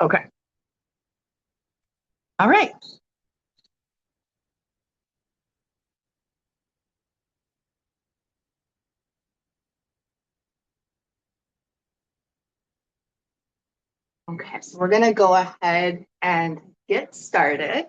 Okay. All right. Okay, so we're going to go ahead and get started.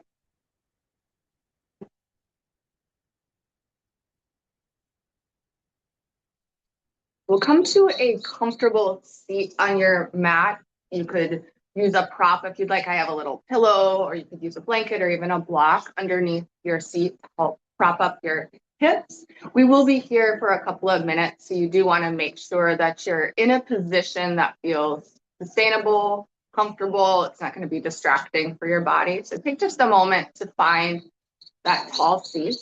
We'll come to a comfortable seat on your mat. You could use a prop if you'd like. I have a little pillow, or you could use a blanket or even a block underneath your seat to help prop up your hips. We will be here for a couple of minutes, so you do want to make sure that you're in a position that feels sustainable, comfortable. It's not going to be distracting for your body. So take just a moment to find that tall seat.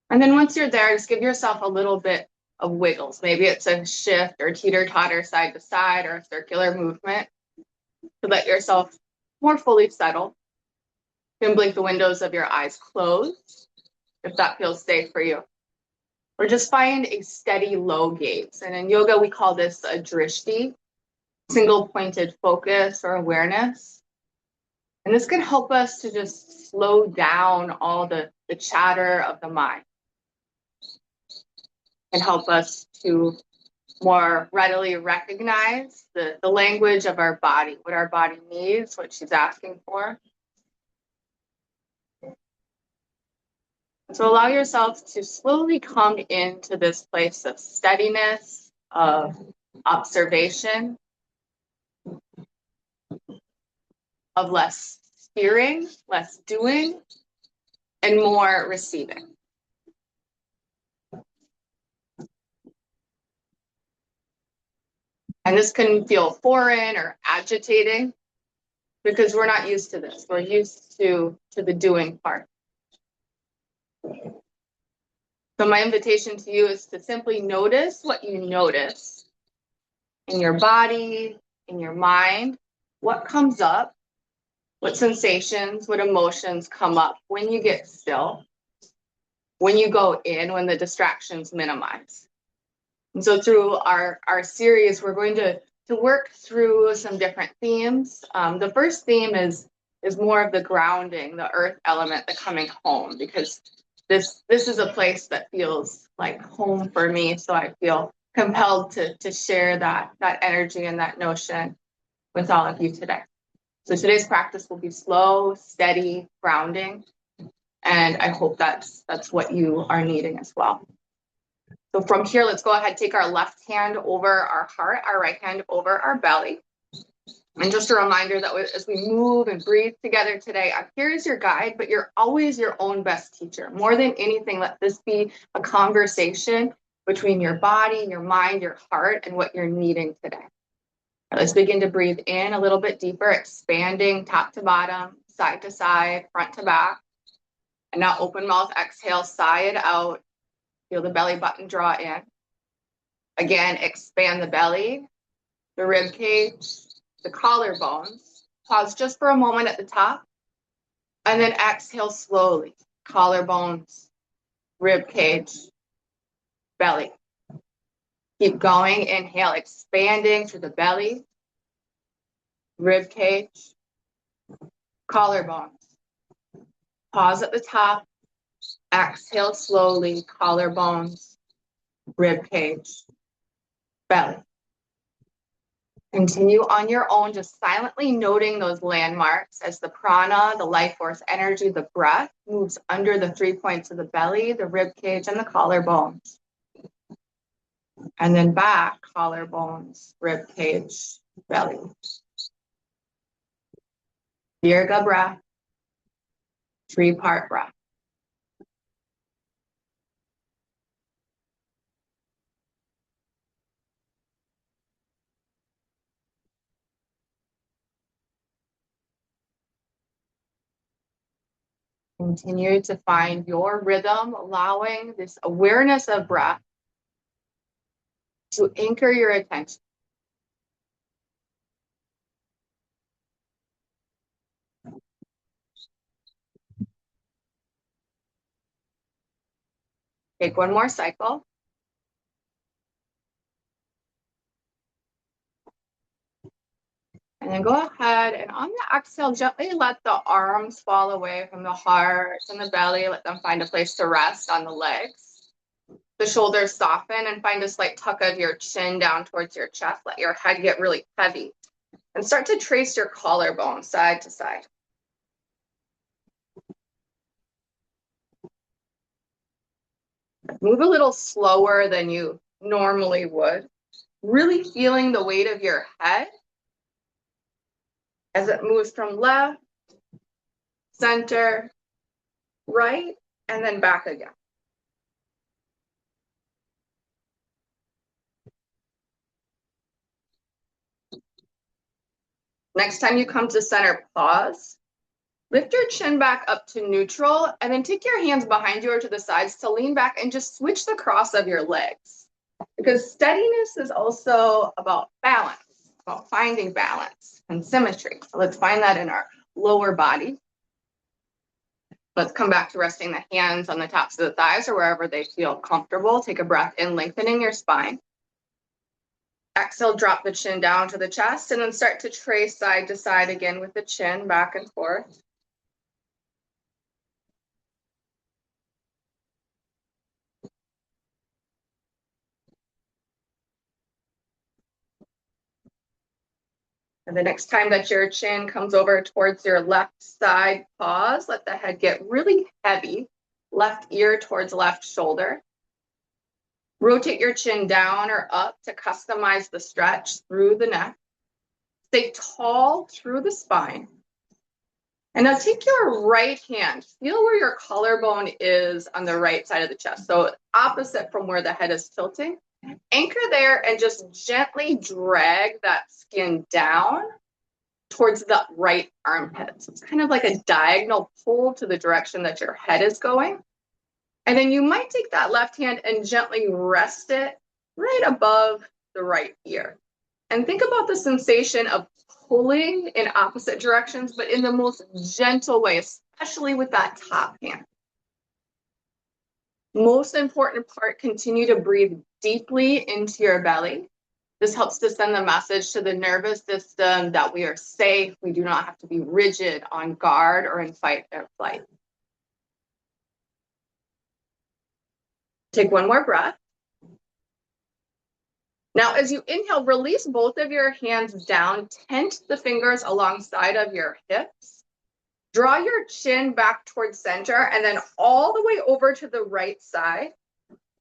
And then once you're there, just give yourself a little bit of wiggles. Maybe it's a shift or teeter-totter side to side or a circular movement to let yourself more fully settle. You can blink the windows of your eyes closed if that feels safe for you. Or just find a steady low gaze. And in yoga, we call this a drishti, single pointed focus or awareness. And this can help us to just slow down all the chatter of the mind and help us to more readily recognize the language of our body, what our body needs, what she's asking for. So allow yourself to slowly come into this place of steadiness, of observation, of less steering, less doing, and more receiving. And this can feel foreign or agitating because we're not used to this. We're used to the doing part. So my invitation to you is to simply notice what you notice in your body, in your mind, what comes up, what sensations, what emotions come up when you get still, when you go in, when the distractions minimize. And so through our series, we're going to work through some different themes. The first theme is more of the grounding, the earth element, the coming home, because this is a place that feels like home for me. So I feel compelled to share that energy and that notion with all of you today. So today's practice will be slow, steady, grounding, and I hope that's what you are needing as well. So from here, let's go ahead, take our left hand over our heart, our right hand over our belly. And just a reminder that as we move and breathe together today, I'm here as your guide, but you're always your own best teacher. More than anything, let this be a conversation between your body, your mind, your heart, and what you're needing today. Let's begin to breathe in a little bit deeper, expanding top to bottom, side to side, front to back. And now open mouth, exhale, sigh it out. Feel the belly button draw in. Again, expand the belly, the rib cage, the collarbones. Pause just for a moment at the top. And then exhale slowly. Collarbones, rib cage, belly. Keep going. Inhale, expanding through the belly, rib cage, collarbones. Pause at the top. Exhale slowly. Collarbones, rib cage, belly. Continue on your own, just silently noting those landmarks as the prana, the life force energy, the breath moves under the 3 points of the belly, the rib cage, and the collarbones. And then back, collarbones, rib cage, belly. Virga breath, 3-part breath. Continue to find your rhythm, allowing this awareness of breath to anchor your attention. Take one more cycle. And then go ahead and on the exhale, gently let the arms fall away from the heart and the belly. Let them find a place to rest on the legs. The shoulders soften and find a slight tuck of your chin down towards your chest. Let your head get really heavy. And start to trace your collarbone side to side. Move a little slower than you normally would. Really feeling the weight of your head as it moves from left, center, right, and then back again. Next time you come to center, pause. Lift your chin back up to neutral, and then take your hands behind you or to the sides to lean back and just switch the cross of your legs. Because steadiness is also about balance, about finding balance and symmetry. So let's find that in our lower body. Let's come back to resting the hands on the tops of the thighs or wherever they feel comfortable. Take a breath in, lengthening your spine. Exhale, drop the chin down to the chest, and then start to trace side to side again with the chin back and forth. And the next time that your chin comes over towards your left side, pause. Let the head get really heavy. Left ear towards left shoulder. Rotate your chin down or up to customize the stretch through the neck. Stay tall through the spine. And now take your right hand. Feel where your collarbone is on the right side of the chest. So opposite from where the head is tilting. Anchor there and just gently drag that skin down towards the right armpit. So it's kind of like a diagonal pull to the direction that your head is going. And then you might take that left hand and gently rest it right above the right ear. And think about the sensation of pulling in opposite directions, but in the most gentle way, especially with that top hand. Most important part, continue to breathe deeply into your belly. This helps to send the message to the nervous system that we are safe. We do not have to be rigid, on guard, or in fight or flight. Take one more breath. Now, as you inhale, release both of your hands down, tent the fingers alongside of your hips. Draw your chin back towards center and then all the way over to the right side.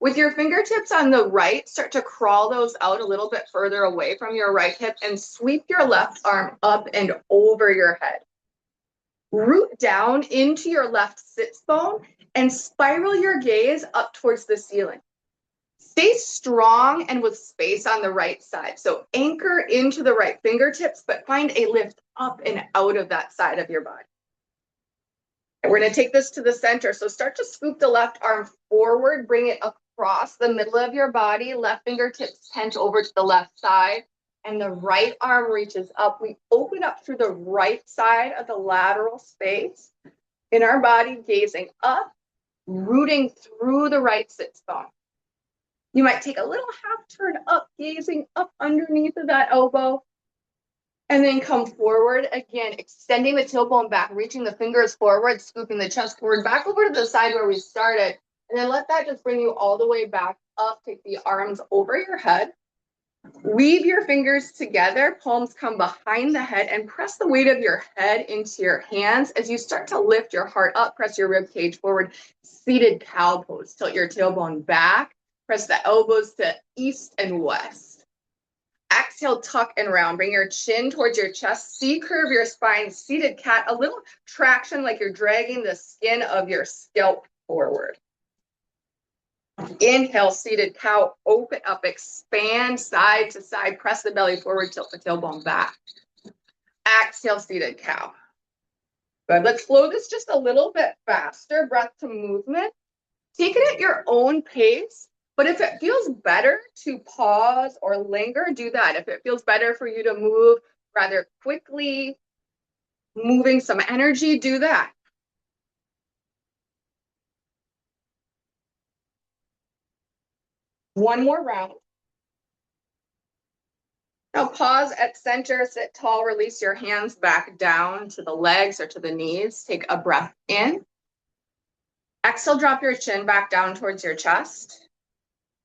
With your fingertips on the right, start to crawl those out a little bit further away from your right hip and sweep your left arm up and over your head. Root down into your left sits bone and spiral your gaze up towards the ceiling. Stay strong and with space on the right side. So anchor into the right fingertips, but find a lift up and out of that side of your body. And we're going to take this to the center. So start to scoop the left arm forward, bring it across the middle of your body, left fingertips tent over to the left side, and the right arm reaches up. We open up through the right side of the lateral space in our body, gazing up, rooting through the right sits bone. You might take a little half turn up, gazing up underneath of that elbow, and then come forward again, extending the tailbone back, reaching the fingers forward, scooping the chest forward, back over to the side where we started, and then let that just bring you all the way back up. Take the arms over your head, weave your fingers together, palms come behind the head, and press the weight of your head into your hands as you start to lift your heart up, press your rib cage forward, seated cow pose, tilt your tailbone back. Press the elbows to east and west. Exhale, tuck and round. Bring your chin towards your chest. C-curve your spine, seated cat. A little traction like you're dragging the skin of your scalp forward. Inhale, seated cow. Open up, expand side to side. Press the belly forward, tilt the tailbone back. Exhale, seated cow. Good. Let's flow this just a little bit faster. Breath to movement. Take it at your own pace. But if it feels better to pause or linger, do that. If it feels better for you to move rather quickly, moving some energy, do that. One more round. Now pause at center, sit tall, release your hands back down to the legs or to the knees. Take a breath in. Exhale, drop your chin back down towards your chest.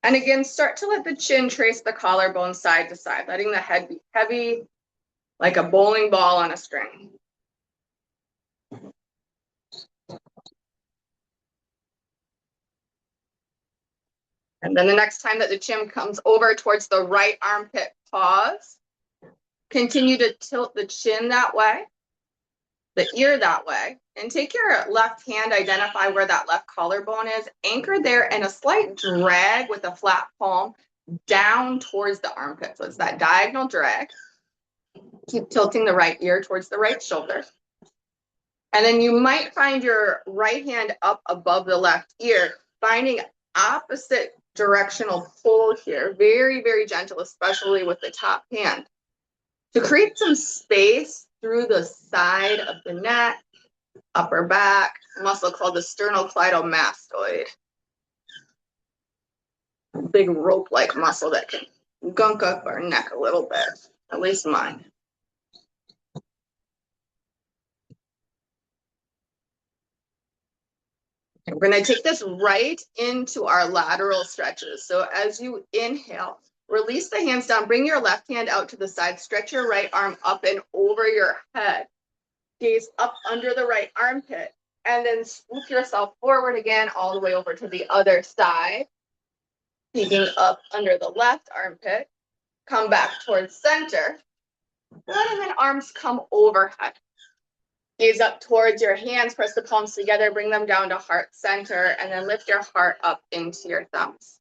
And again, start to let the chin trace the collarbone side to side, letting the head be heavy like a bowling ball on a string. And then the next time that the chin comes over towards the right armpit, pause. Continue to tilt the chin that way, the ear that way, and take your left hand, identify where that left collarbone is, anchor there, and a slight drag with a flat palm down towards the armpit. So it's that diagonal drag. Keep tilting the right ear towards the right shoulder. And then you might find your right hand up above the left ear, finding opposite directional pull here. Very, very gentle, especially with the top hand, to create some space through the side of the neck, upper back, muscle called the sternocleidomastoid. Big rope-like muscle that can gunk up our neck a little bit, at least mine. We're going to take this right into our lateral stretches. So as you inhale, release the hands down, bring your left hand out to the side, stretch your right arm up and over your head, gaze up under the right armpit, and then swoop yourself forward again all the way over to the other side, peeking up under the left armpit, come back towards center, and then arms come overhead. Gaze up towards your hands, press the palms together, bring them down to heart center, and then lift your heart up into your thumbs.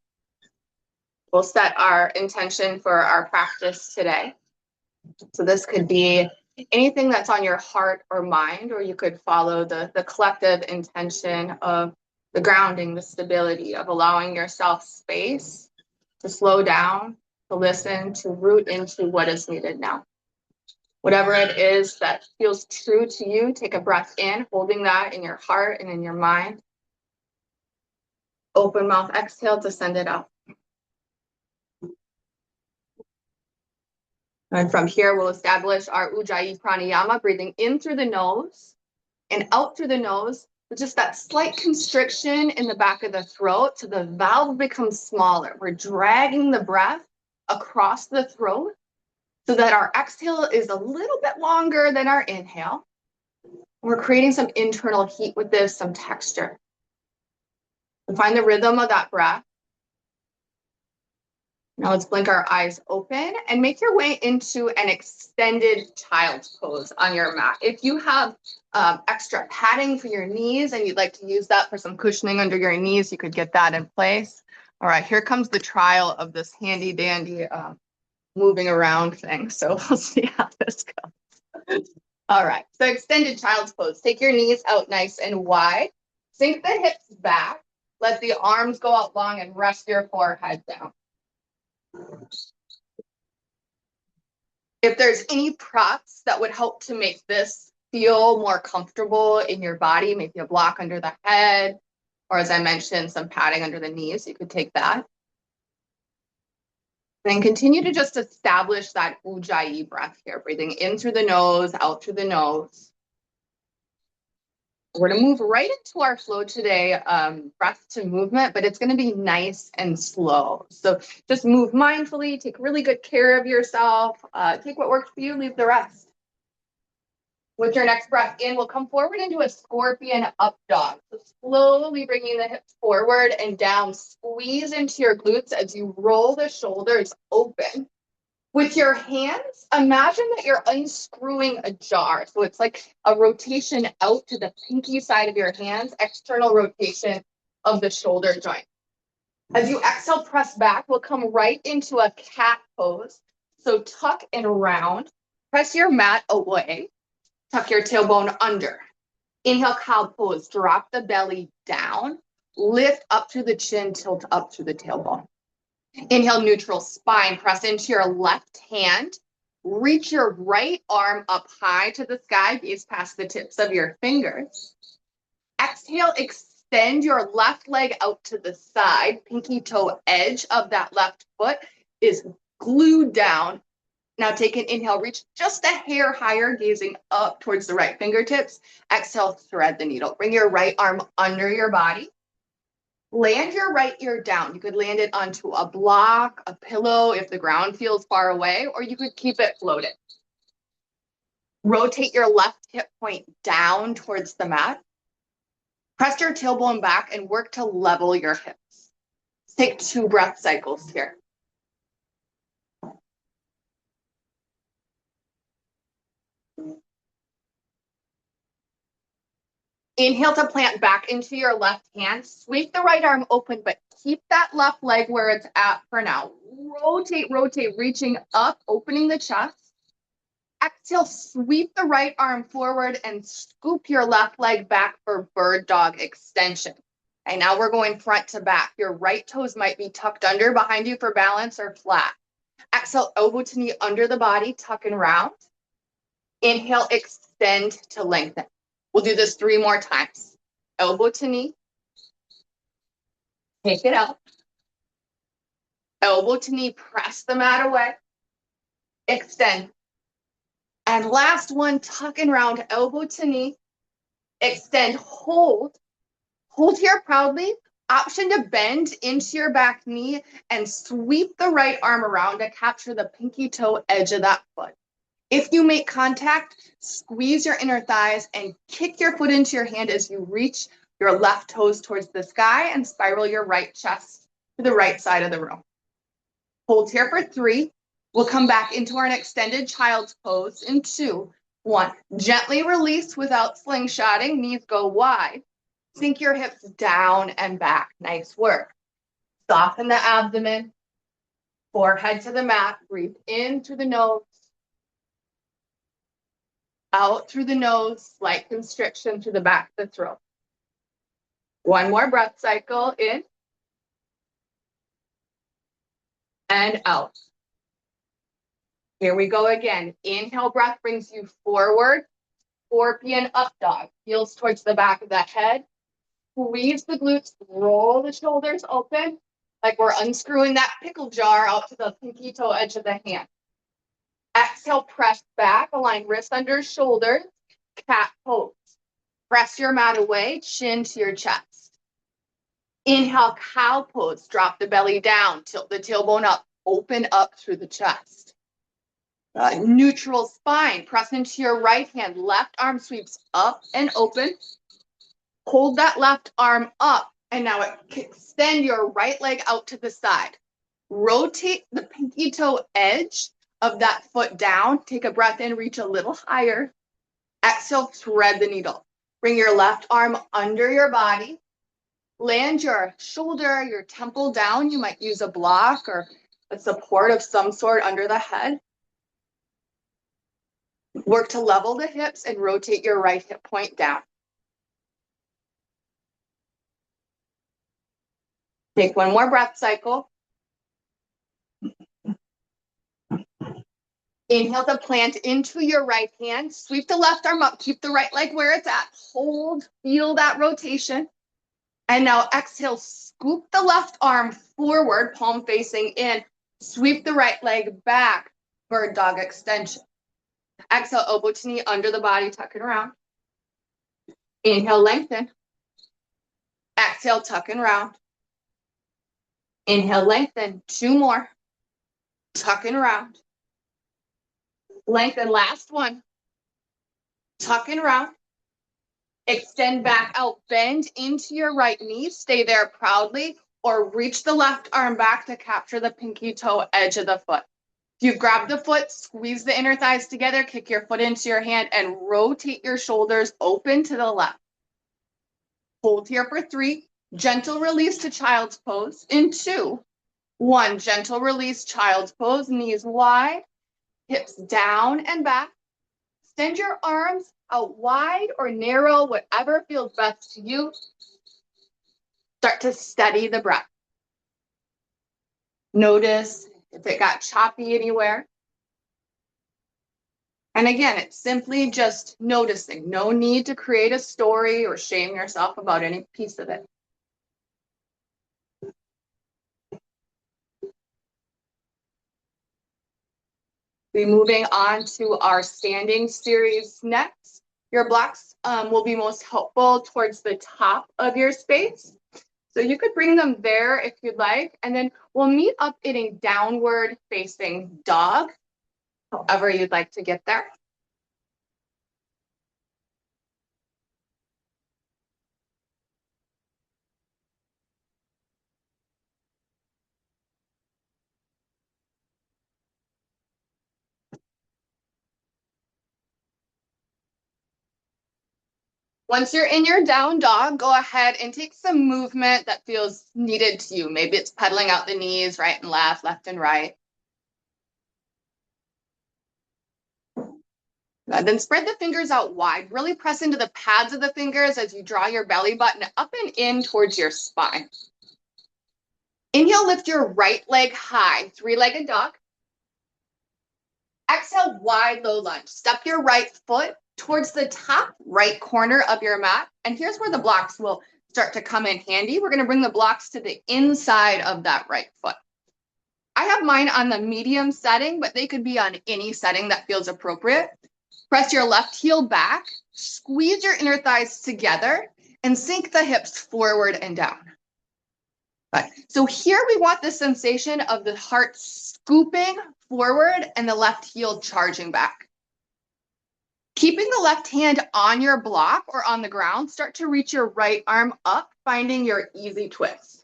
We'll set our intention for our practice today. So this could be anything that's on your heart or mind, or you could follow the collective intention of the grounding, the stability of allowing yourself space to slow down, to listen, to root into what is needed now. Whatever it is that feels true to you, take a breath in, holding that in your heart and in your mind. Open mouth, exhale to send it out. And from here, we'll establish our Ujjayi pranayama, breathing in through the nose and out through the nose, with just that slight constriction in the back of the throat so the valve becomes smaller. We're dragging the breath across the throat so that our exhale is a little bit longer than our inhale. We're creating some internal heat with this, some texture. And find the rhythm of that breath. Now let's blink our eyes open and make your way into an extended child's pose on your mat. If you have extra padding for your knees and you'd like to use that for some cushioning under your knees, you could get that in place. All right, here comes the trial of this handy dandy moving around thing. So we'll see how this goes. All right, so extended child's pose. Take your knees out nice and wide. Sink the hips back. Let the arms go out long and rest your forehead down. If there's any props that would help to make this feel more comfortable in your body, maybe a block under the head, or as I mentioned, some padding under the knees, you could take that. And continue to just establish that Ujjayi breath here, breathing in through the nose, out through the nose. We're going to move right into our flow today, breath to movement, but it's going to be nice and slow. So just move mindfully, take really good care of yourself, take what works for you, leave the rest. With your next breath in, we'll come forward into a scorpion up dog. So slowly bringing the hips forward and down, squeeze into your glutes as you roll the shoulders open. With your hands, imagine that you're unscrewing a jar. So it's like a rotation out to the pinky side of your hands, external rotation of the shoulder joint. As you exhale, press back, we'll come right into a cat pose. So tuck and round, press your mat away. Tuck your tailbone under. Inhale, cow pose. Drop the belly down. Lift up through the chin, tilt up through the tailbone. Inhale, neutral spine. Press into your left hand. Reach your right arm up high to the sky. Gaze past the tips of your fingers. Exhale, extend your left leg out to the side. Pinky toe edge of that left foot is glued down. Now take an inhale, reach just a hair higher, gazing up towards the right fingertips. Exhale, thread the needle. Bring your right arm under your body. Land your right ear down. You could land it onto a block, a pillow if the ground feels far away, or you could keep it floated. Rotate your left hip point down towards the mat. Press your tailbone back and work to level your hips. Take 2 breath cycles here. Inhale to plant back into your left hand. Sweep the right arm open, but keep that left leg where it's at for now. Rotate, rotate, reaching up, opening the chest. Exhale, sweep the right arm forward and scoop your left leg back for bird dog extension. And now we're going front to back. Your right toes might be tucked under behind you for balance or flat. Exhale, elbow to knee under the body, tuck and round. Inhale, extend to lengthen. We'll do this 3 more times. Elbow to knee. Take it out. Elbow to knee, press the mat away. Extend. And last one, tuck and round, elbow to knee. Extend, hold. Hold here proudly. Option to bend into your back knee and sweep the right arm around to capture the pinky toe edge of that foot. If you make contact, squeeze your inner thighs and kick your foot into your hand as you reach your left toes towards the sky and spiral your right chest to the right side of the room. Hold here for 3. We'll come back into our extended child's pose in 2, 1. Gently release without slingshotting. Knees go wide. Sink your hips down and back. Nice work. Soften the abdomen. Forehead to the mat. Breathe in through the nose. Out through the nose. Slight constriction through the back of the throat. 1 more breath cycle. In. And out. Here we go again. Inhale, breath brings you forward. Scorpion up dog. Heels towards the back of the head. Squeeze the glutes, roll the shoulders open, like we're unscrewing that pickle jar out to the pinky toe edge of the hand. Exhale, press back, align wrists under shoulders, cat pose. Press your mat away, chin to your chest. Inhale, cow pose, drop the belly down, tilt the tailbone up, open up through the chest. Neutral spine, press into your right hand, left arm sweeps up and open. Hold that left arm up, and now extend your right leg out to the side. Rotate the pinky toe edge of that foot down. Take a breath in, reach a little higher. Exhale, thread the needle. Bring your left arm under your body. Land your shoulder, your temple down. You might use a block or a support of some sort under the head. Work to level the hips and rotate your right hip point down. Take 1 more breath cycle. Inhale to plant into your right hand. Sweep the left arm up. Keep the right leg where it's at. Hold, feel that rotation. And now exhale, scoop the left arm forward, palm facing in. Sweep the right leg back, bird dog extension. Exhale, elbow to knee under the body, tuck it around. Inhale, lengthen. Exhale, tuck and round. Inhale, lengthen. 2 more. Tuck and round. Lengthen, last one. Tuck and round. Extend back out, bend into your right knee. Stay there proudly, or reach the left arm back to capture the pinky toe edge of the foot. If you've grabbed the foot, squeeze the inner thighs together, kick your foot into your hand, and rotate your shoulders open to the left. Hold here for 3. Gentle release to child's pose in 2. 1, gentle release, child's pose, knees wide, hips down and back. Extend your arms out wide or narrow, whatever feels best to you. Start to steady the breath. Notice if it got choppy anywhere. And again, it's simply just noticing. No need to create a story or shame yourself about any piece of it. We're moving on to our standing series next. Your blocks will be most helpful towards the top of your space. So you could bring them there if you'd like, and then we'll meet up in a downward facing dog, however you'd like to get there. Once you're in your down dog, go ahead and take some movement that feels needed to you. Maybe it's pedaling out the knees, right and left and right. Then spread the fingers out wide. Really press into the pads of the fingers as you draw your belly button up and in towards your spine. Inhale, lift your right leg high, three-legged dog. Exhale, wide low lunge. Step your right foot towards the top right corner of your mat. And here's where the blocks will start to come in handy. We're going to bring the blocks to the inside of that right foot. I have mine on the medium setting, but they could be on any setting that feels appropriate. Press your left heel back, squeeze your inner thighs together, and sink the hips forward and down. Right. So here we want the sensation of the heart scooping forward and the left heel charging back. Keeping the left hand on your block or on the ground, start to reach your right arm up, finding your easy twist.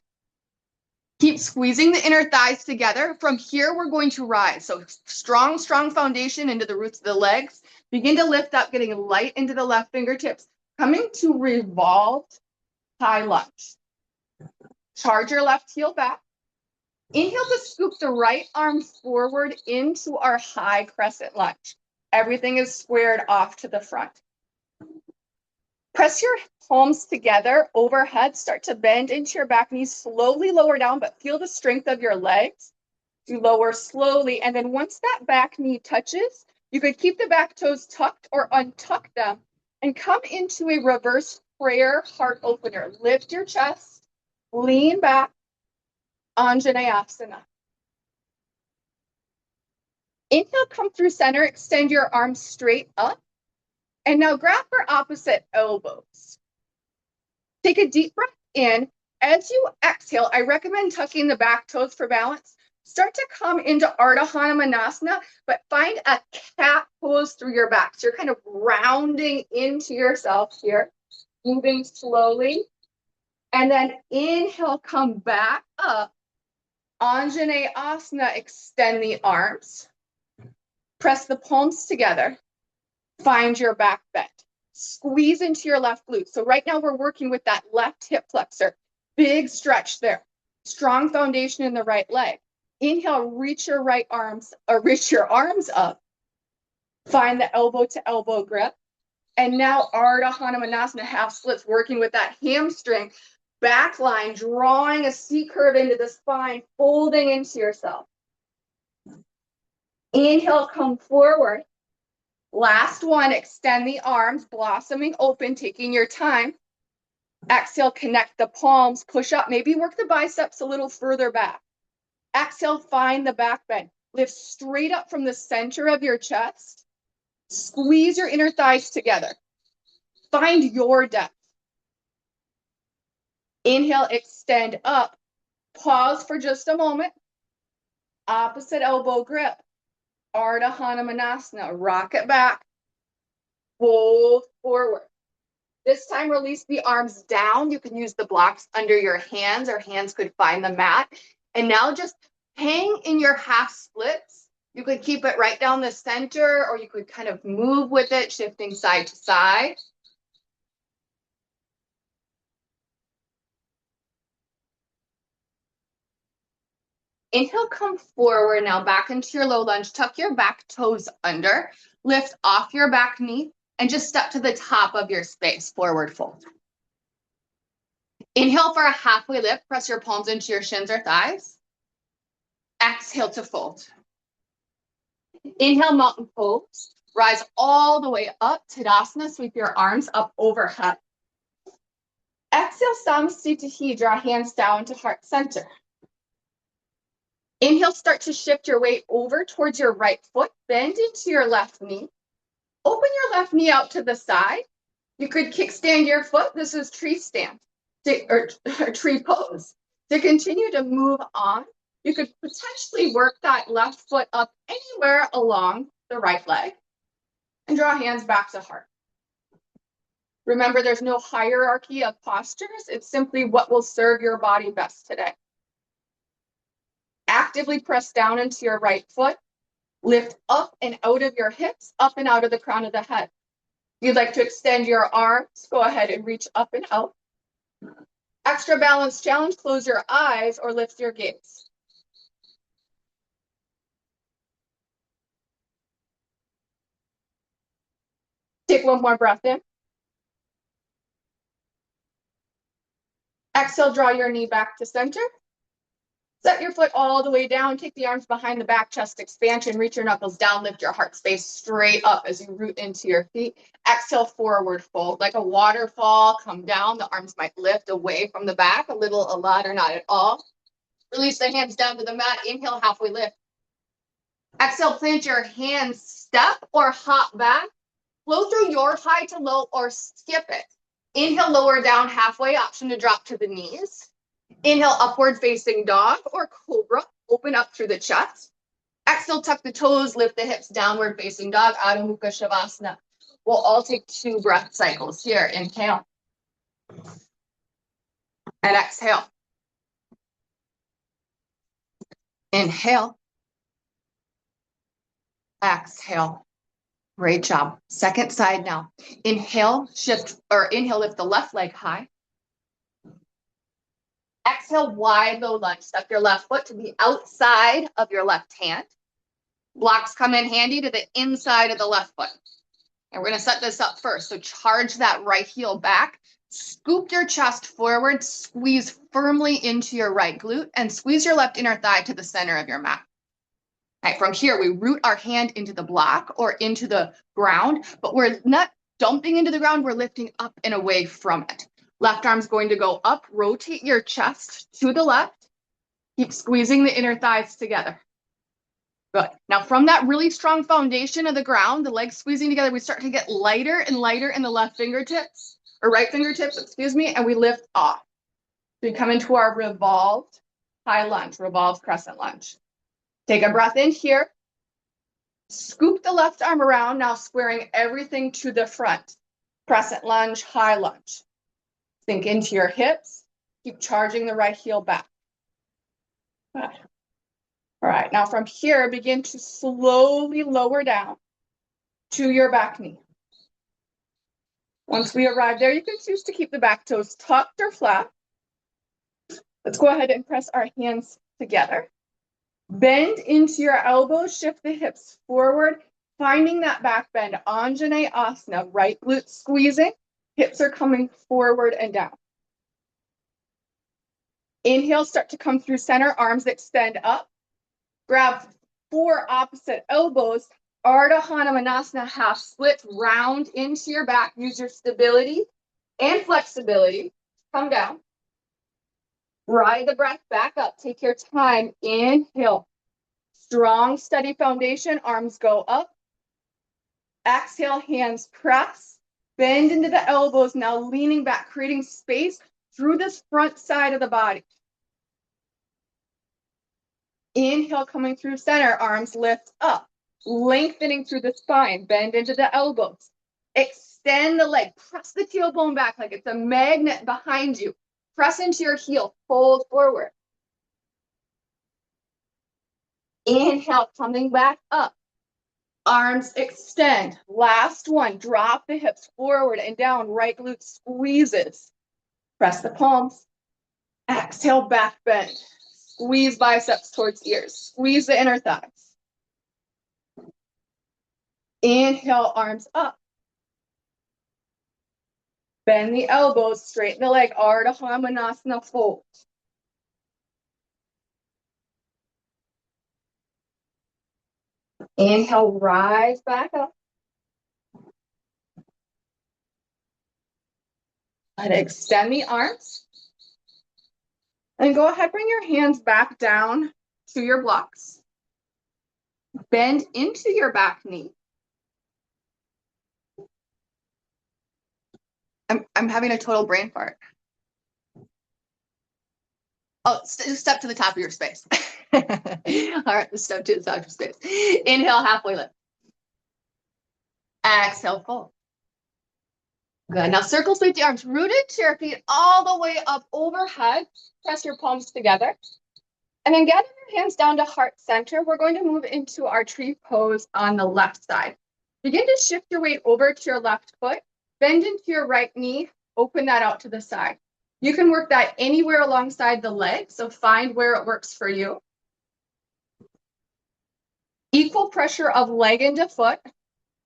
Keep squeezing the inner thighs together. From here, we're going to rise. So strong foundation into the roots of the legs. Begin to lift up, getting light into the left fingertips. Coming to revolved high lunge. Charge your left heel back. Inhale to scoop the right arm forward into our high crescent lunge. Everything is squared off to the front. Press your palms together overhead. Start to bend into your back knees. Slowly lower down, but feel the strength of your legs. You lower slowly. And then once that back knee touches, you could keep the back toes tucked or untuck them and come into a reverse prayer heart opener. Lift your chest, lean back, Anjaneyasana. Inhale, come through center, extend your arms straight up. And now grab for opposite elbows. Take a deep breath in. As you exhale, I recommend tucking the back toes for balance. Start to come into Ardha Hanumanasana, but find a cat pose through your back. So you're kind of rounding into yourself here, moving slowly. And then inhale, come back up. Anjaneyasana, extend the arms. Press the palms together. Find your back bend. Squeeze into your left glute. So right now we're working with that left hip flexor. Big stretch there. Strong foundation in the right leg. Inhale, reach your right arms, or reach your arms up. Find the elbow to elbow grip. And now Ardha Hanumanasana, half splits, working with that hamstring, back line, drawing a C curve into the spine, folding into yourself. Inhale, come forward. Last one, extend the arms, blossoming open, taking your time. Exhale, connect the palms, push up, maybe work the biceps a little further back. Exhale, find the back bend. Lift straight up from the center of your chest. Squeeze your inner thighs together. Find your depth. Inhale, extend up. Pause for just a moment. Opposite elbow grip. Ardha Hanumanasana. Rock it back. Fold forward. This time, release the arms down. You can use the blocks under your hands, or hands could find the mat. And now just hang in your half splits. You could keep it right down the center, or you could kind of move with it, shifting side to side. Inhale, come forward now, back into your low lunge. Tuck your back toes under. Lift off your back knee and just step to the top of your space, forward fold. Inhale for a halfway lift. Press your palms into your shins or thighs. Exhale to fold. Inhale, mountain pose. Rise all the way up. Tadasana, sweep your arms up overhead. Exhale, Samasthiti, draw hands down to heart center. Inhale, start to shift your weight over towards your right foot. Bend into your left knee. Open your left knee out to the side. You could kickstand your foot. This is tree stand or tree pose. To continue to move on, you could potentially work that left foot up anywhere along the right leg and draw hands back to heart. Remember, there's no hierarchy of postures. It's simply what will serve your body best today. Actively press down into your right foot. Lift up and out of your hips, up and out of the crown of the head. If you'd like to extend your arms, go ahead and reach up and out. Extra balance challenge, close your eyes or lift your gaze. Take one more breath in. Exhale, draw your knee back to center. Set your foot all the way down. Take the arms behind the back, chest expansion. Reach your knuckles down. Lift your heart space straight up as you root into your feet. Exhale, forward fold. Like a waterfall, come down. The arms might lift away from the back, a little, a lot, or not at all. Release the hands down to the mat. Inhale, halfway lift. Exhale, plant your hands, step or hop back. Flow through your high to low or skip it. Inhale, lower down halfway, option to drop to the knees. Inhale, upward facing dog or cobra, open up through the chest. Exhale, tuck the toes, lift the hips, downward facing dog, Adho Mukha Shavasana. We'll all take 2 breath cycles here. Inhale and exhale. Inhale. Exhale. Great job. Second side now. Inhale, inhale, lift the left leg high. Exhale, wide low lunge. Step your left foot to the outside of your left hand. Blocks come in handy to the inside of the left foot. And we're going to set this up first. So charge that right heel back. Scoop your chest forward. Squeeze firmly into your right glute and squeeze your left inner thigh to the center of your mat. All right, from here, we root our hand into the block or into the ground, but we're not dumping into the ground. We're lifting up and away from it. Left arm's going to go up. Rotate your chest to the left. Keep squeezing the inner thighs together. Good. Now, from that really strong foundation of the ground, the legs squeezing together, we start to get lighter and lighter in the left fingertips, or right fingertips, excuse me, and we lift off. We come into our revolved high lunge, revolved crescent lunge. Take a breath in here. Scoop the left arm around, now squaring everything to the front. Crescent lunge, high lunge. Sink into your hips. Keep charging the right heel back. Good. All right, now from here, begin to slowly lower down to your back knee. Once we arrive there, you can choose to keep the back toes tucked or flat. Let's go ahead and press our hands together. Bend into your elbows, shift the hips forward, finding that back bend. Anjaneyasana, right glute squeezing, hips are coming forward and down. Inhale, start to come through center, arms extend up. Grab 4 opposite elbows, Ardha Hanumanasana, half split, round into your back. Use your stability and flexibility. Come down. Ride the breath back up. Take your time. Inhale. Strong, steady foundation. Arms go up. Exhale, hands press. Bend into the elbows. Now leaning back, creating space through this front side of the body. Inhale, coming through center. Arms lift up. Lengthening through the spine. Bend into the elbows. Extend the leg. Press the tailbone back like it's a magnet behind you. Press into your heel, fold forward. Inhale, coming back up. Arms extend. Last one, drop the hips forward and down. Right glute squeezes. Press the palms. Exhale, back bend. Squeeze biceps towards ears. Squeeze the inner thighs. Inhale, arms up. Bend the elbows, straighten the leg, Ardha Hanumanasana, fold. Inhale, rise back up. And extend the arms. And go ahead, bring your hands back down to your blocks. Bend into your back knee. I'm having a total brain fart. Oh, step to the top of your space. All right, step to the top of your space. Inhale, halfway lift. Exhale, fold. Good. Now circle sweep the arms, rooted to your feet all the way up overhead. Press your palms together. And then gather your hands down to heart center. We're going to move into our tree pose on the left side. Begin to shift your weight over to your left foot. Bend into your right knee. Open that out to the side. You can work that anywhere alongside the leg, so find where it works for you. Equal pressure of leg into foot,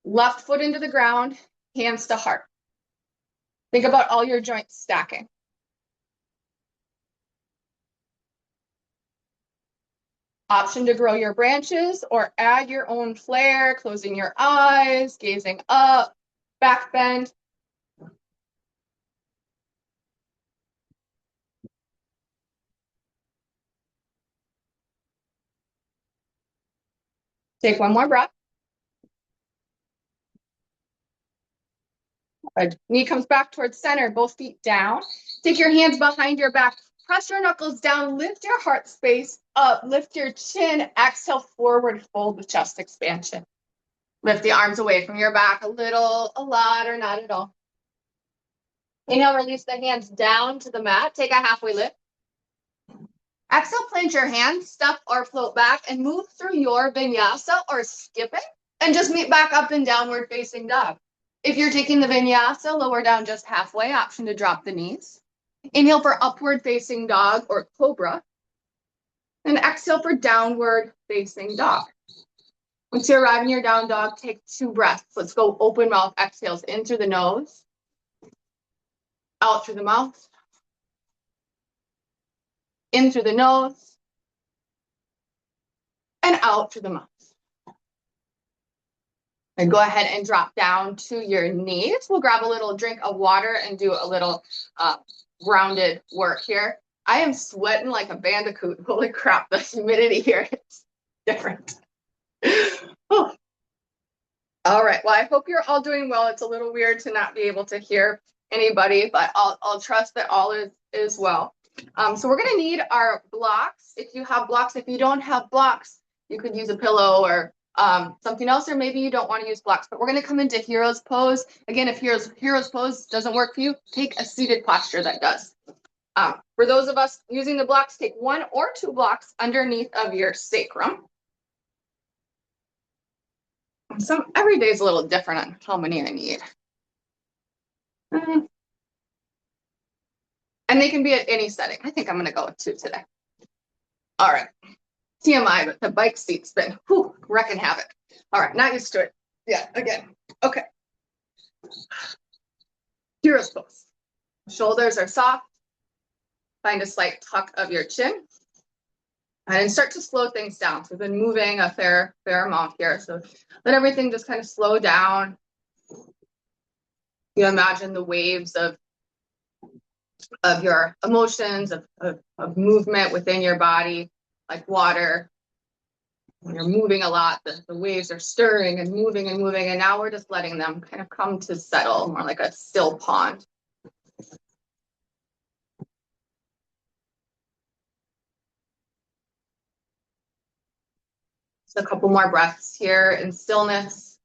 left foot into the ground, hands to heart. Think about all your joints stacking. Option to grow your branches or add your own flair, closing your eyes, gazing up, back bend. Take one more breath. Good. Knee comes back towards center, both feet down. Take your hands behind your back. Press your knuckles down, lift your heart space up, lift your chin, exhale, forward fold with chest expansion. Lift the arms away from your back a little, a lot, or not at all. Inhale, release the hands down to the mat. Take a halfway lift. Exhale, plant your hands, step or float back, and move through your vinyasa or skipping, and just meet back up in downward facing dog. If you're taking the vinyasa, lower down just halfway, option to drop the knees. Inhale for upward facing dog or cobra. And exhale for downward facing dog. Once you arrive in your down dog, take 2 breaths. Let's go open mouth exhales in through the nose, out through the mouth, in through the nose, and out through the mouth. And go ahead and drop down to your knees. We'll grab a little drink of water and do a little grounded work here. I am sweating like a bandicoot. Holy crap, the humidity here is different. Oh. All right, well, I hope you're all doing well. It's a little weird to not be able to hear anybody, but I'll trust that all is well. So we're gonna need our blocks. If you have blocks, if you don't have blocks, you could use a pillow or something else, or maybe you don't want to use blocks, but we're going to come into hero's pose. Again, if hero's pose doesn't work for you, take a seated posture that does. For those of us using the blocks, take 1 or 2 blocks underneath of your sacrum. Every day is a little different on how many I need. And they can be at any setting. I think I'm going to go with 2 today. All right. TMI, but the bike seat's been wrecking havoc. All right, not used to it. Yeah, again. Okay. Hero's pose. Shoulders are soft. Find a slight tuck of your chin. And then start to slow things down. So we've been moving a fair amount here. So let everything just kind of slow down. You imagine the waves of your emotions, of movement within your body, like water. When you're moving a lot, the waves are stirring and moving, and now we're just letting them kind of come to settle, more like a still pond. So a couple more breaths here in stillness.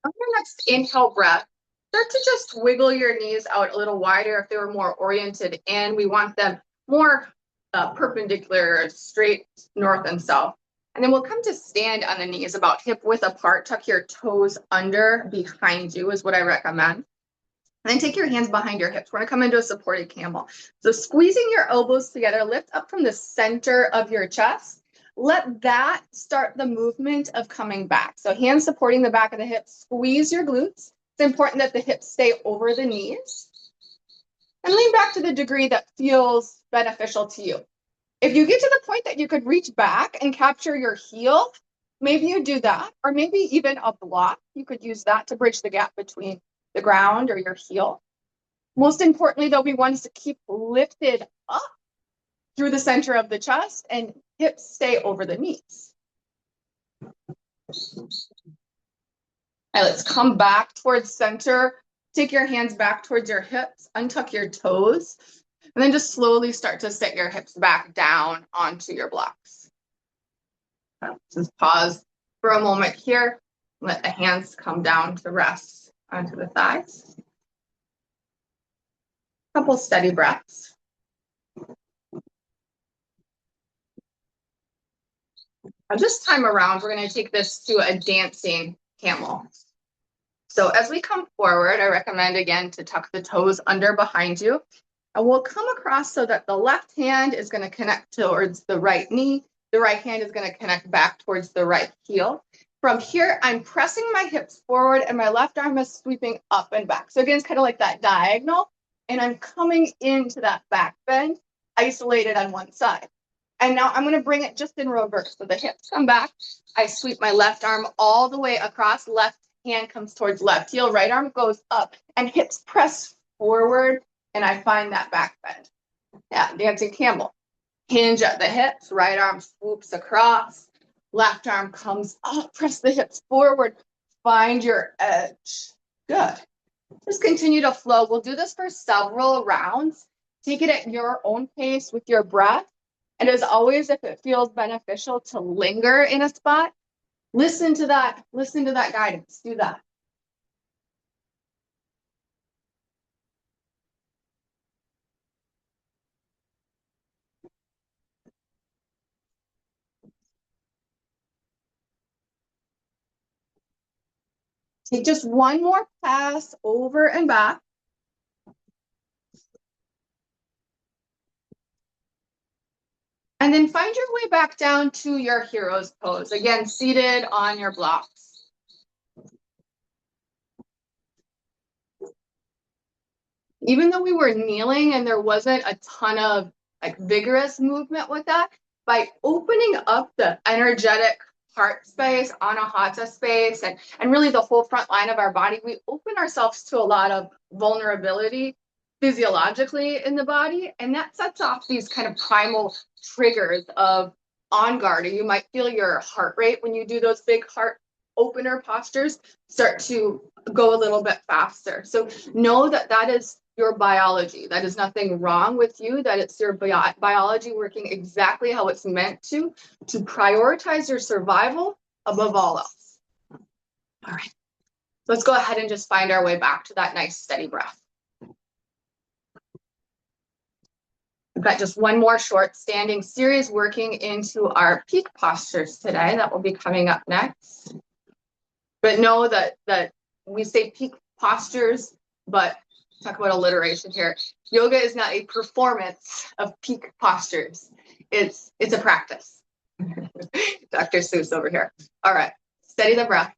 On your next inhale breath, start to just wiggle your knees out a little wider if they were more oriented in. We want them more perpendicular, straight north and south. And then we'll come to stand on the knees about hip width apart. Tuck your toes under behind you is what I recommend. And then take your hands behind your hips. We're going to come into a supported camel. So squeezing your elbows together, lift up from the center of your chest. Let that start the movement of coming back. So hands supporting the back of the hips, squeeze your glutes. It's important that the hips stay over the knees. And lean back to the degree that feels beneficial to you. If you get to the point that you could reach back and capture your heel, maybe you do that, or maybe even a block. You could use that to bridge the gap between the ground or your heel. Most importantly, though, we want us to keep lifted up through the center of the chest and hips stay over the knees. All right, let's come back towards center. Take your hands back towards your hips, untuck your toes, and then just slowly start to sit your hips back down onto your blocks. Just pause for a moment here. Let the hands come down to rest onto the thighs. Couple steady breaths. Now this time around, we're going to take this to a dancing camel. So as we come forward, I recommend again to tuck the toes under behind you. And we'll come across so that the left hand is going to connect towards the right knee. The right hand is going to connect back towards the right heel. From here, I'm pressing my hips forward and my left arm is sweeping up and back. So again, it's kind of like that diagonal. And I'm coming into that back bend, isolated on one side. And now I'm going to bring it just in reverse. So the hips come back. I sweep my left arm all the way across. Left hand comes towards left heel. Right arm goes up and hips press forward. And I find that back bend. Yeah, dancing camel. Hinge at the hips. Right arm swoops across. Left arm comes up. Press the hips forward. Find your edge. Good. Just continue to flow. We'll do this for several rounds. Take it at your own pace with your breath. And as always, if it feels beneficial to linger in a spot, listen to that guidance. Do that. Take just one more pass over and back. And then find your way back down to your hero's pose. Again, seated on your blocks. Even though we were kneeling and there wasn't a ton of like vigorous movement with that, by opening up the energetic heart space, anahata space, and really the whole front line of our body, we open ourselves to a lot of vulnerability physiologically in the body. And that sets off these kind of primal triggers of on guard. And you might feel your heart rate when you do those big heart opener postures start to go a little bit faster. So know that that is your biology. That is nothing wrong with you, that it's your biology working exactly how it's meant to prioritize your survival above all else. All right, let's go ahead and just find our way back to that nice steady breath. We've got just one more short standing series working into our peak postures today. That will be coming up next. But know that we say peak postures, but talk about alliteration here. Yoga is not a performance of peak postures. It's a practice. Dr. Seuss over here. All right, steady the breath.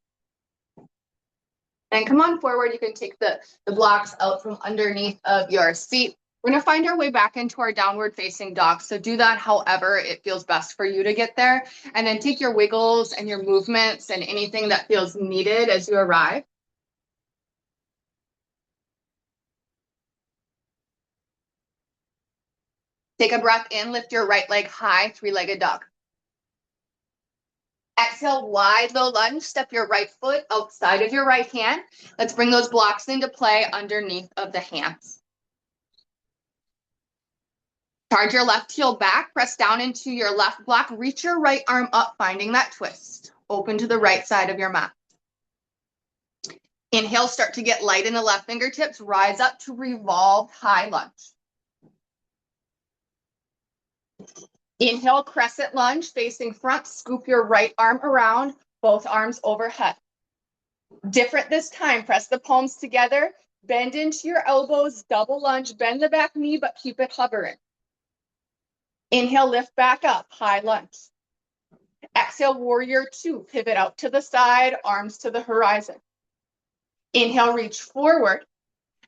And come on forward. You can take the blocks out from underneath of your seat. We're going to find our way back into our downward facing dog. So do that however it feels best for you to get there. And then take your wiggles and your movements and anything that feels needed as you arrive. Take a breath in, lift your right leg high, three-legged dog. Exhale, wide low lunge, step your right foot outside of your right hand. Let's bring those blocks into play underneath of the hands. Charge your left heel back, press down into your left block, reach your right arm up, finding that twist. Open to the right side of your mat. Inhale, start to get light in the left fingertips, rise up to revolved high lunge. Inhale, crescent lunge, facing front, scoop your right arm around, both arms overhead. Different this time, press the palms together, bend into your elbows, double lunge, bend the back knee, but keep it hovering. Inhale, lift back up, high lunge. Exhale, warrior two, pivot out to the side, arms to the horizon. Inhale, reach forward.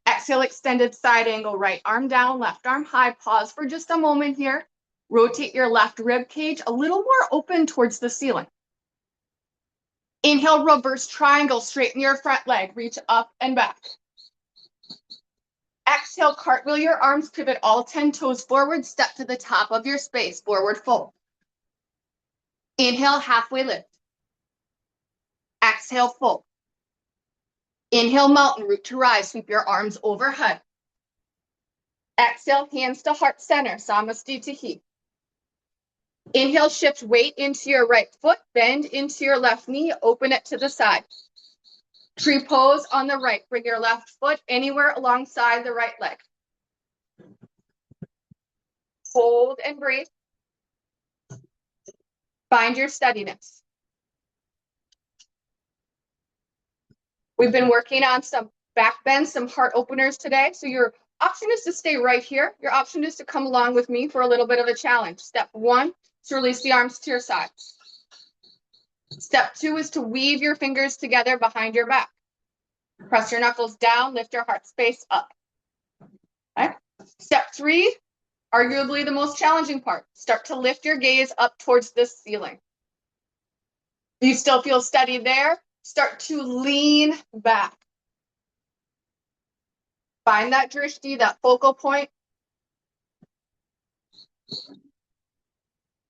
Exhale, extended side angle, right arm down, left arm high. Pause for just a moment here. Rotate your left rib cage a little more open towards the ceiling. Inhale, reverse triangle, straighten your front leg, reach up and back. Exhale, cartwheel your arms, pivot all 10 toes forward, step to the top of your space, forward fold. Inhale, halfway lift. Exhale, fold. Inhale, mountain, root to rise, sweep your arms overhead. Exhale, hands to heart center, Samasthiti. Inhale, shift weight into your right foot, bend into your left knee, open it to the side. Tree pose on the right, bring your left foot anywhere alongside the right leg. Hold and breathe. Find your steadiness. We've been working on some back bends, some heart openers today. So your option is to stay right here. Your option is to come along with me for a little bit of a challenge. Step 1 is to release the arms to your sides. Step 2 is to weave your fingers together behind your back. Press your knuckles down, lift your heart space up. Okay. Step 3, arguably the most challenging part. Start to lift your gaze up towards the ceiling. Do you still feel steady there? Start to lean back. Find that drishti, that focal point.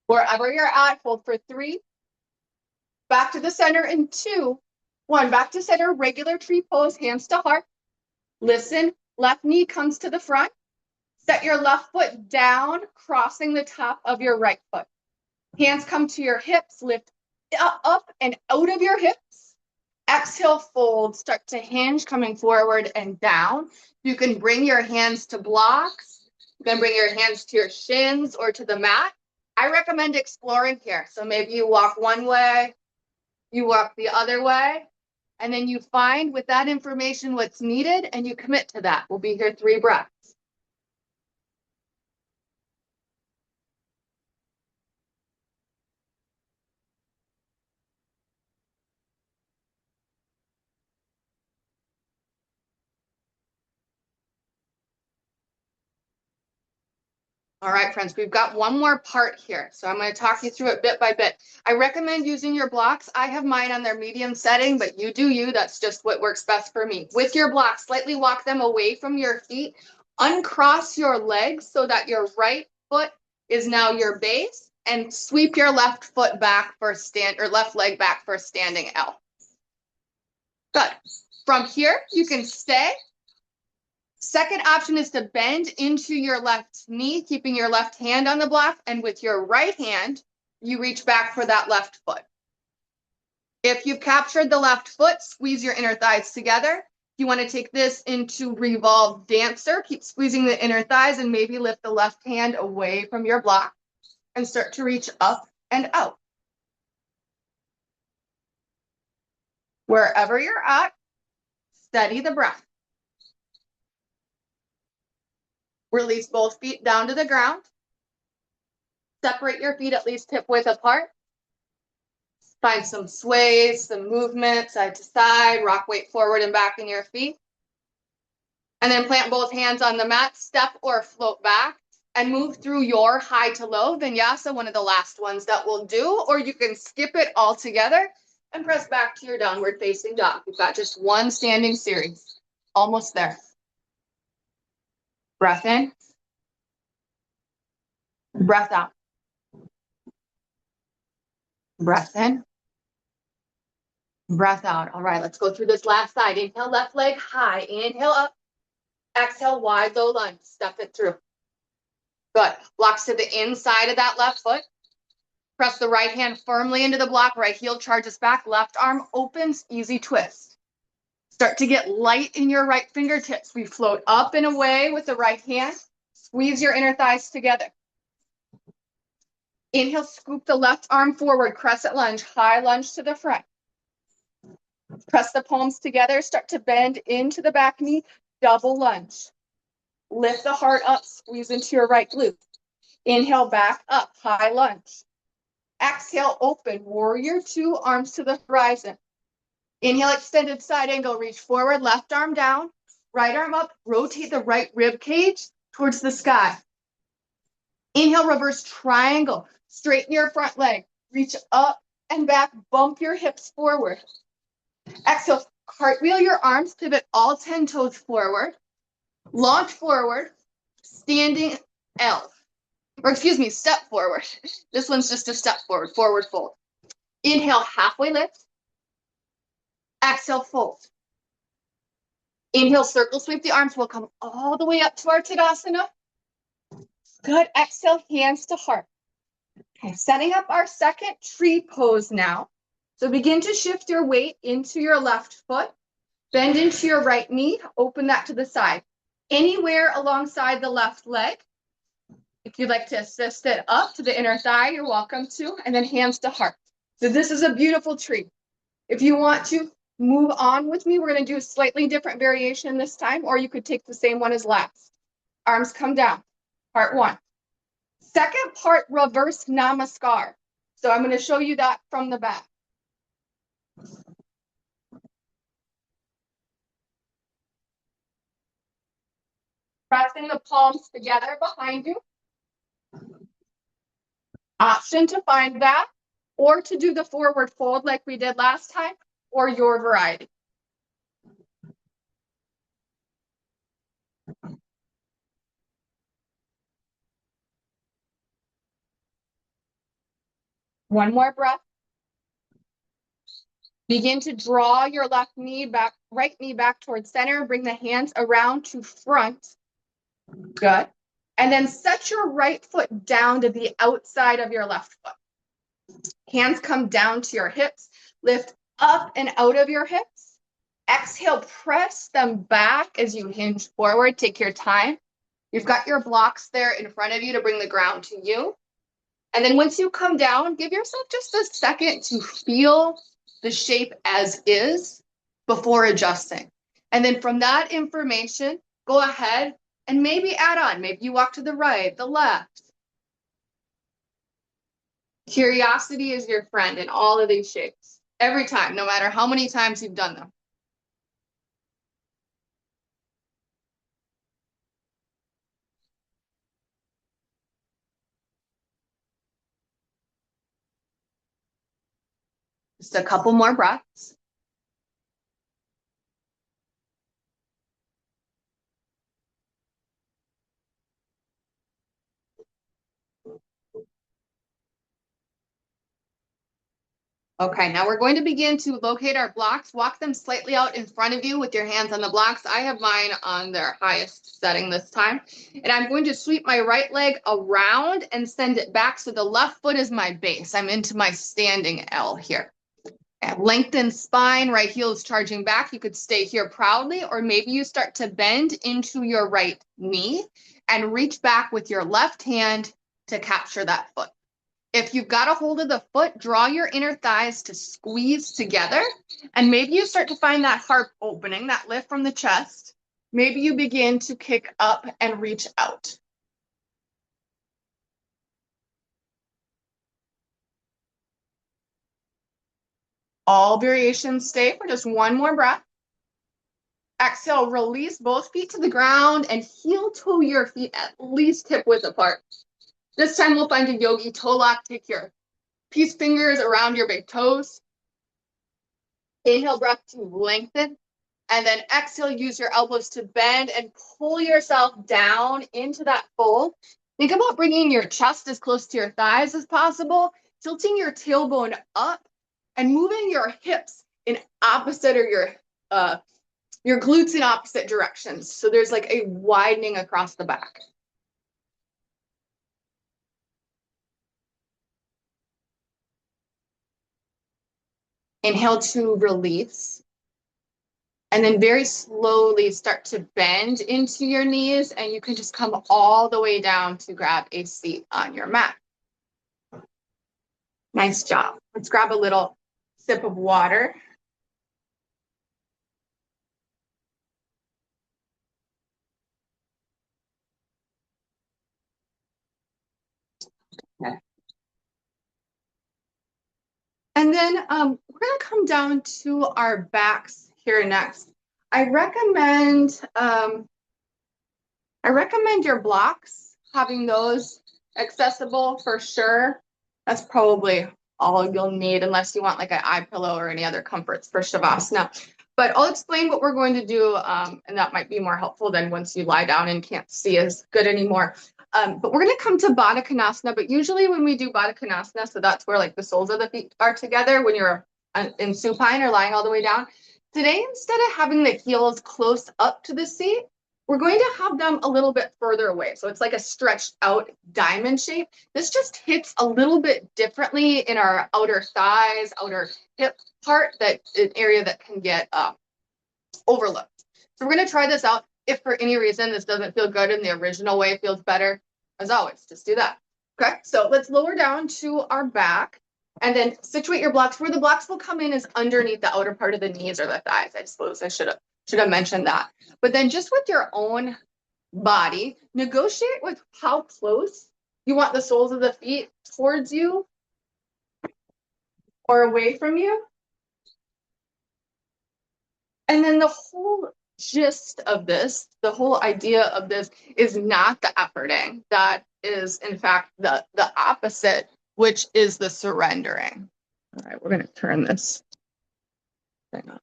Wherever you're at, hold for 3. Back to the center in 2. 1, back to center, regular tree pose, hands to heart. Listen, left knee comes to the front. Set your left foot down, crossing the top of your right foot. Hands come to your hips, lift up and out of your hips. Exhale, fold, start to hinge, coming forward and down. You can bring your hands to blocks. You can bring your hands to your shins or to the mat. I recommend exploring here. So maybe you walk one way, you walk the other way, and then you find with that information what's needed and you commit to that. We'll be here 3 breaths. All right, friends, we've got one more part here. So I'm going to talk you through it bit by bit. I recommend using your blocks. I have mine on their medium setting, but you do you. That's just what works best for me. With your blocks, slightly walk them away from your feet. Uncross your legs so that your right foot is now your base, and sweep your left foot back for left leg back for standing L. Good. From here, you can stay. Second option is to bend into your left knee, keeping your left hand on the block, and with your right hand, you reach back for that left foot. If you've captured the left foot, squeeze your inner thighs together. If you want to take this into revolved dancer, keep squeezing the inner thighs and maybe lift the left hand away from your block and start to reach up and out. Wherever you're at, steady the breath. Release both feet down to the ground. Separate your feet at least hip width apart. Find some sways, some movement, side to side, rock weight forward and back in your feet. And then plant both hands on the mat, step or float back, and move through your high to low vinyasa, one of the last ones that we'll do, or you can skip it all together and press back to your downward facing dog. We've got just one standing series. Almost there. Breath in. Breath out. Breath in. Breath out. All right, let's go through this last side. Inhale, left leg high. Inhale up. Exhale, wide low lunge. Step it through. Good. Blocks to the inside of that left foot. Press the right hand firmly into the block. Right heel charges back. Left arm opens. Easy twist. Start to get light in your right fingertips. We float up and away with the right hand. Squeeze your inner thighs together. Inhale, scoop the left arm forward. Crescent lunge. High lunge to the front. Press the palms together. Start to bend into the back knee. Double lunge. Lift the heart up. Squeeze into your right glute. Inhale, back up. High lunge. Exhale, open. Warrior 2, arms to the horizon. Inhale, extended side angle. Reach forward. Left arm down. Right arm up. Rotate the right rib cage towards the sky. Inhale, reverse triangle. Straighten your front leg. Reach up and back. Bump your hips forward. Exhale, cartwheel your arms. Pivot all 10 toes forward. Launch forward, standing L. Or excuse me, step forward. This one's just a step forward, forward fold. Inhale, halfway lift. Exhale, fold. Inhale, circle sweep the arms. We'll come all the way up to our Tadasana. Good. Exhale, hands to heart. Okay, setting up our second tree pose now. So begin to shift your weight into your left foot. Bend into your right knee. Open that to the side. Anywhere alongside the left leg. If you'd like to assist it up to the inner thigh, you're welcome to. And then hands to heart. So this is a beautiful tree. If you want to move on with me, we're going to do a slightly different variation this time, or you could take the same one as last. Arms come down. Part one. Second part, reverse namaskar. So I'm going to show you that from the back. Pressing the palms together behind you. Option to find that, or to do the forward fold like we did last time, or your variety. One more breath. Begin to draw your left knee back, right knee back towards center. Bring the hands around to front. Good. And then set your right foot down to the outside of your left foot. Hands come down to your hips. Lift up and out of your hips. Exhale, press them back as you hinge forward. Take your time. You've got your blocks there in front of you to bring the ground to you. And then once you come down, give yourself just a second to feel the shape as is before adjusting. And then from that information, go ahead and maybe add on. Maybe you walk to the right, the left. Curiosity is your friend in all of these shapes. Every time, no matter how many times you've done them. Just a couple more breaths. Okay, now we're going to begin to locate our blocks. Walk them slightly out in front of you with your hands on the blocks. I have mine on their highest setting this time. And I'm going to sweep my right leg around and send it back so the left foot is my base. I'm into my standing L here. And lengthen spine, right heel is charging back. You could stay here proudly, or maybe you start to bend into your right knee and reach back with your left hand to capture that foot. If you've got a hold of the foot, draw your inner thighs to squeeze together. And maybe you start to find that heart opening, that lift from the chest. Maybe you begin to kick up and reach out. All variations stay for just one more breath. Exhale, release both feet to the ground and heel toe your feet at least hip width apart. This time we'll find a yogi toe lock. Take your peace fingers around your big toes. Inhale, breath to lengthen. And then exhale, use your elbows to bend and pull yourself down into that fold. Think about bringing your chest as close to your thighs as possible, tilting your tailbone up and moving your hips in opposite, or your glutes in opposite directions. So there's like a widening across the back. Inhale to release. And then very slowly start to bend into your knees, and you can just come all the way down to grab a seat on your mat. Nice job. Let's grab a little sip of water. Okay. And then we're going to come down to our backs here next. I recommend your blocks, having those accessible for sure. That's probably all you'll need, unless you want like an eye pillow or any other comforts for Shavasana. But I'll explain what we're going to do, and that might be more helpful than once you lie down and can't see as good anymore. But we're going to come to Baddha Konasana, but usually when we do Baddha Konasana, so that's where like the soles of the feet are together when you're in supine or lying all the way down. Today, instead of having the heels close up to the seat, we're going to have them a little bit further away. So it's like a stretched out diamond shape. This just hits a little bit differently in our outer thighs, outer hip part, that an area that can get overlooked. So we're going to try this out. If for any reason this doesn't feel good and the original way feels better, as always, just do that. Okay, so let's lower down to our back and then situate your blocks. Where the blocks will come in is underneath the outer part of the knees or the thighs. I suppose I should have mentioned that. But then just with your own body, negotiate with how close you want the soles of the feet towards you or away from you. And then the whole gist of this, the whole idea of this is not the efforting. That is, in fact, the opposite, which is the surrendering. All right, we're going to turn this thing on.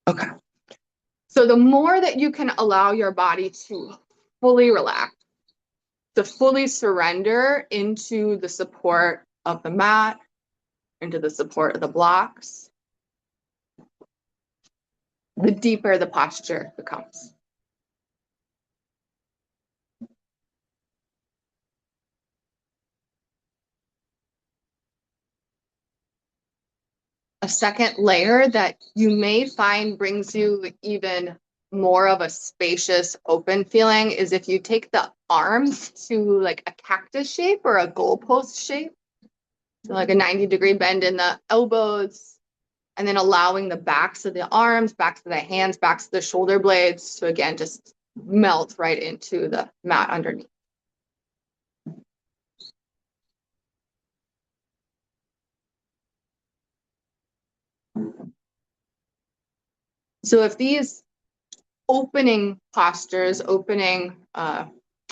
Okay. So the more that you can allow your body to fully relax, to fully surrender into the support of the mat, into the support of the blocks, the deeper the posture becomes. A second layer that you may find brings you even more of a spacious, open feeling is if you take the arms to like a cactus shape or a goalpost shape, so like a 90-degree bend in the elbows, and then allowing the backs of the arms, backs of the hands, backs of the shoulder blades to again just melt right into the mat underneath. So if these opening postures, opening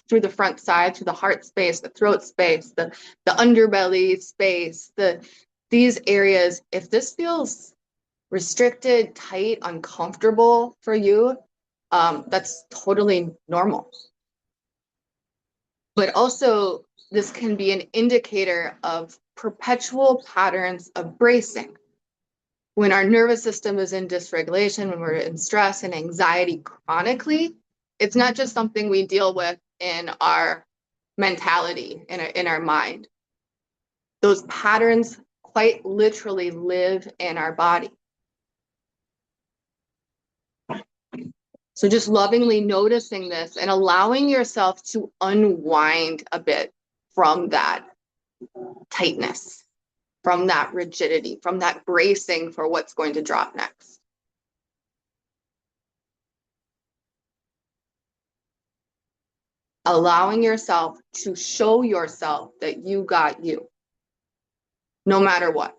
through the front side, through the heart space, the throat space, the underbelly space, these areas, if this feels restricted, tight, uncomfortable for you, that's totally normal. But also, this can be an indicator of perpetual patterns of bracing. When our nervous system is in dysregulation, when we're in stress and anxiety chronically, it's not just something we deal with in our mentality, in our mind. Those patterns quite literally live in our body. So just lovingly noticing this and allowing yourself to unwind a bit from that tightness, from that rigidity, from that bracing for what's going to drop next. Allowing yourself to show yourself that you got you, no matter what.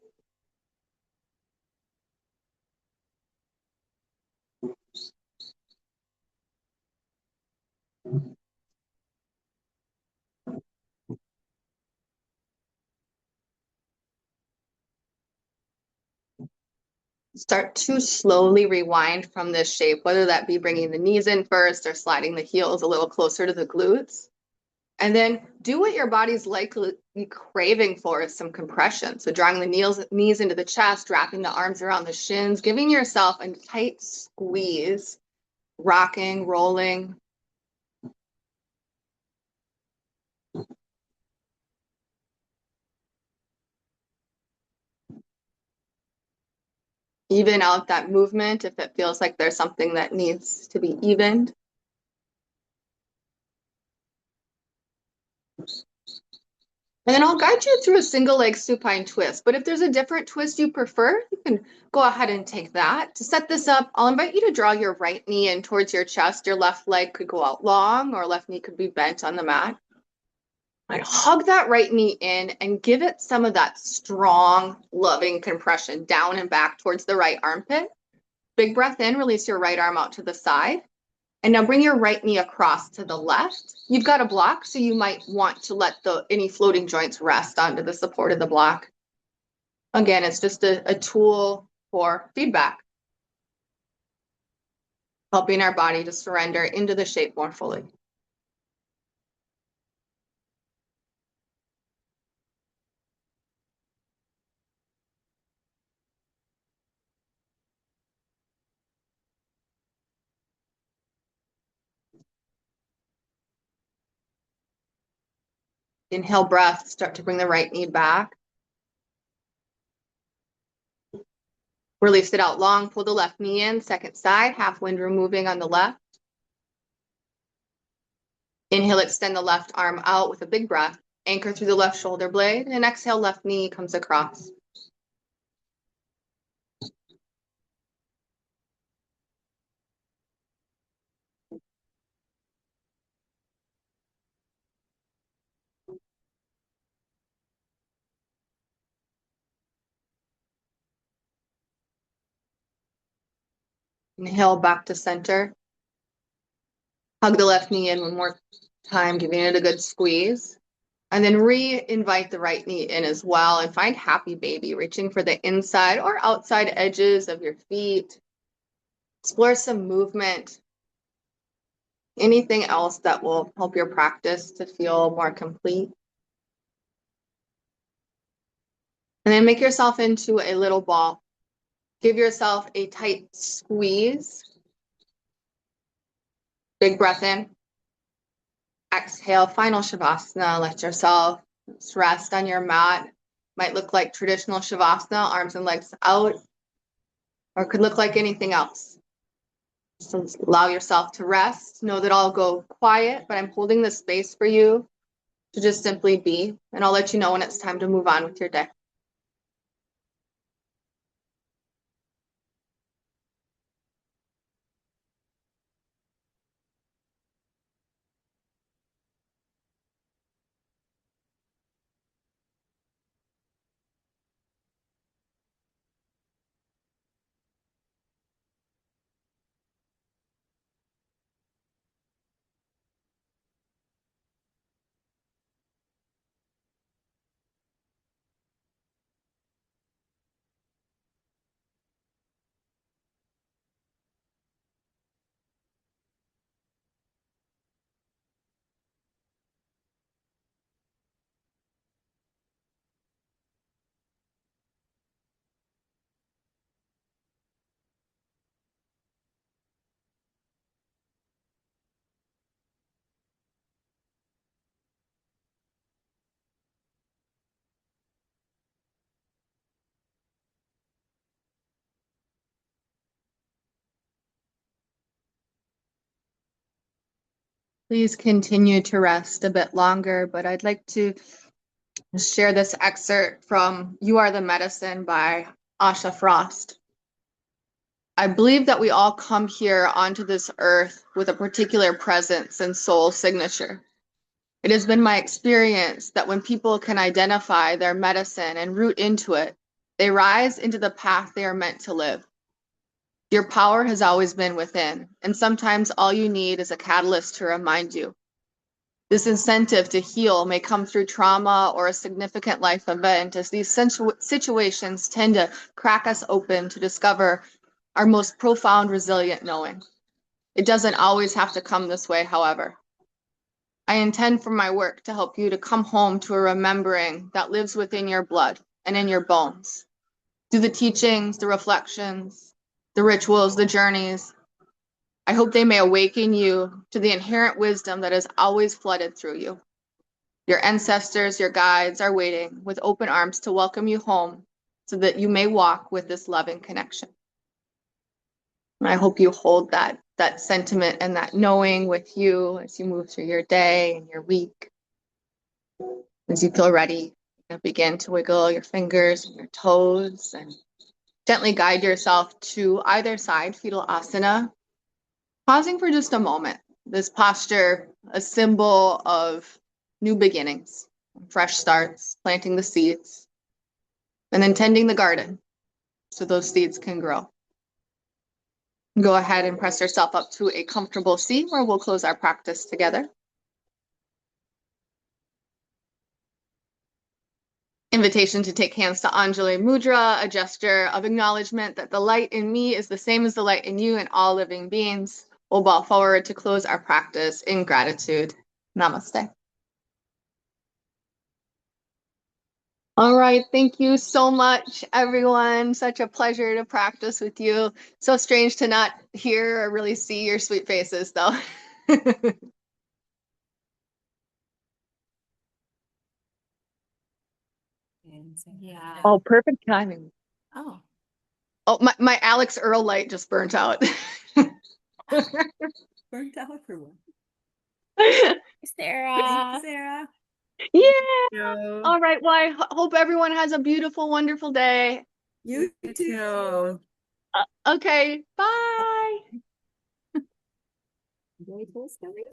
Start to slowly rewind from this shape, whether that be bringing the knees in first or sliding the heels a little closer to the glutes. And then do what your body's likely craving for is some compression. So drawing the knees into the chest, wrapping the arms around the shins, giving yourself a tight squeeze, rocking, rolling. Even out that movement if it feels like there's something that needs to be evened. And then I'll guide you through a single leg supine twist. But if there's a different twist you prefer, you can go ahead and take that. To set this up, I'll invite you to draw your right knee in towards your chest. Your left leg could go out long or left knee could be bent on the mat. And hug that right knee in and give it some of that strong, loving compression down and back towards the right armpit. Big breath in, release your right arm out to the side. And now bring your right knee across to the left. You've got a block, so you might want to let any floating joints rest onto the support of the block. Again, it's just a tool for feedback. helping our body to surrender into the shape more fully. Inhale breath, start to bring the right knee back. Release it out long, pull the left knee in, second side, half wind removing on the left. Inhale, extend the left arm out with a big breath. Anchor through the left shoulder blade, and exhale, left knee comes across. Inhale back to center. Hug the left knee in one more time, giving it a good squeeze. And then re-invite the right knee in as well, and find happy baby, reaching for the inside or outside edges of your feet. Explore some movement. Anything else that will help your practice to feel more complete. And then make yourself into a little ball. Give yourself a tight squeeze. Big breath in. Exhale, final Shavasana. Let yourself rest on your mat. Might look like traditional Shavasana, arms and legs out, or could look like anything else. So allow yourself to rest. Know that I'll go quiet, but I'm holding the space for you to just simply be, and I'll let you know when it's time to move on with your day. Please continue to rest a bit longer, but I'd like to share this excerpt from You Are the Medicine by Asha Frost. I believe that we all come here onto this earth with a particular presence and soul signature. It has been my experience that when people can identify their medicine and root into it, they rise into the path they are meant to live. Your power has always been within, and sometimes all you need is a catalyst to remind you. This incentive to heal may come through trauma or a significant life event, as these situations tend to crack us open to discover our most profound, resilient knowing. It doesn't always have to come this way, however. I intend for my work to help you to come home to a remembering that lives within your blood and in your bones. Through the teachings, the reflections, the rituals, the journeys, I hope they may awaken you to the inherent wisdom that has always flooded through you. Your ancestors, your guides are waiting with open arms to welcome you home so that you may walk with this loving connection. And I hope you hold that sentiment and that knowing with you as you move through your day and your week. As you feel ready, begin to wiggle your fingers and your toes and gently guide yourself to either side, fetal asana. Pausing for just a moment. This posture, a symbol of new beginnings, fresh starts, planting the seeds, and then tending the garden so those seeds can grow. Go ahead and press yourself up to a comfortable seat where we'll close our practice together. Invitation to take hands to Anjali Mudra, a gesture of acknowledgement that the light in me is the same as the light in you and all living beings. We'll bow forward to close our practice in gratitude. Namaste. All right. Thank you so much, everyone. Such a pleasure to practice with you. So strange to not hear or really see your sweet faces, though. Yeah. Oh, perfect timing. Oh. Oh, my Alex Earl light just burnt out. Burnt out for one. Sarah. Thank you, Sarah. Yeah. All right. Well, I hope everyone has a beautiful, wonderful day. You too. Okay. Bye. Enjoy Costa, Rica.